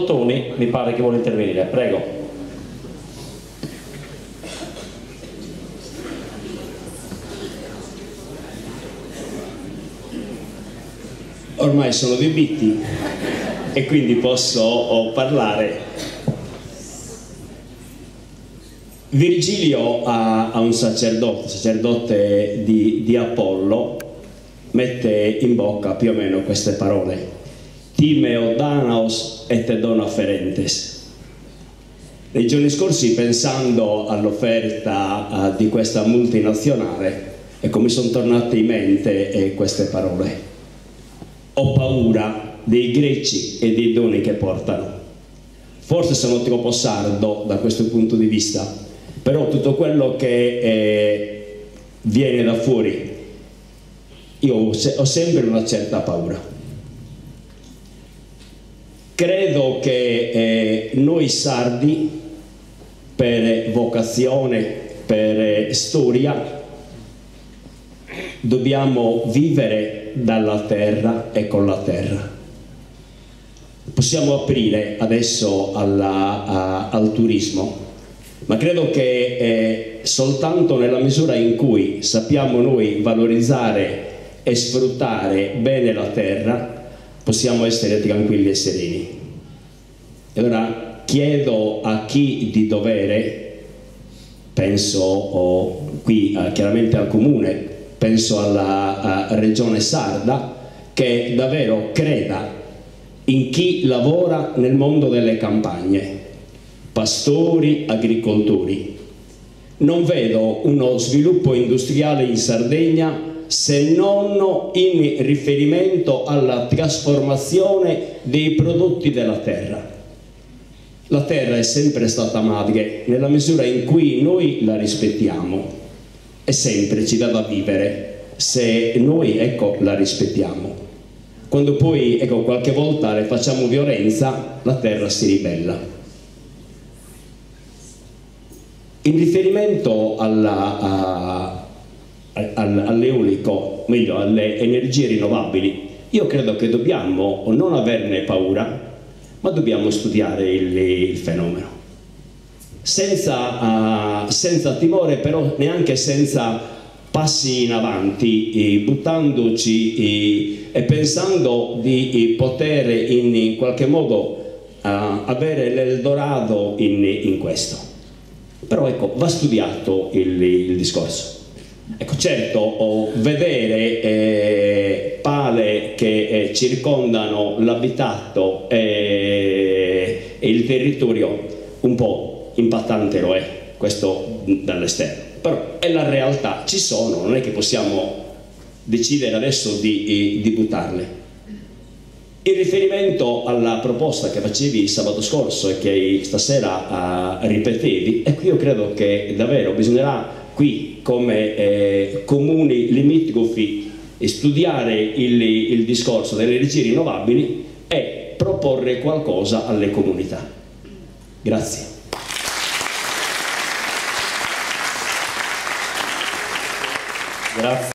Toni mi pare che vuole intervenire, prego. Ormai sono dei bitti e quindi posso parlare. Virgilio a un sacerdote di Apollo, mette in bocca più o meno queste parole: Timeo Danaos et dona ferentes. Nei giorni scorsi, pensando all'offerta di questa multinazionale, ecco, mi sono tornate in mente queste parole: ho paura dei greci e dei doni che portano. Forse sono troppo sardo da questo punto di vista, però tutto quello che viene da fuori, io ho sempre una certa paura. Credo che noi sardi, per vocazione, per storia, dobbiamo vivere dalla terra e con la terra. Possiamo aprire adesso al turismo, ma credo che soltanto nella misura in cui sappiamo noi valorizzare e sfruttare bene la terra, possiamo essere tranquilli e sereni. E allora chiedo a chi di dovere, penso qui chiaramente al Comune, penso alla Regione Sarda, che davvero creda in chi lavora nel mondo delle campagne, pastori, agricoltori. Non vedo uno sviluppo industriale in Sardegna se non in riferimento alla trasformazione dei prodotti della terra. La terra è sempre stata madre nella misura in cui noi la rispettiamo, e sempre ci dà da vivere se noi, ecco, la rispettiamo. Quando poi, ecco, qualche volta le facciamo violenza, la terra si ribella. In riferimento all'eolico, meglio alle energie rinnovabili, io credo che dobbiamo non averne paura, ma dobbiamo studiare il fenomeno senza timore, però neanche senza passi in avanti, buttandoci e pensando di poter in qualche modo avere l'Eldorado in questo. Però ecco, va studiato il discorso. Ecco, certo, vedere pale che circondano l'abitato e il territorio un po' impattante lo è, questo dall'esterno, però è la realtà, ci sono, non è che possiamo decidere adesso di buttarle. In riferimento alla proposta che facevi sabato scorso e che stasera ripetevi, ecco, io credo che davvero bisognerà qui, come comuni limitrofi, studiare il discorso delle energie rinnovabili e proporre qualcosa alle comunità. Grazie. Grazie.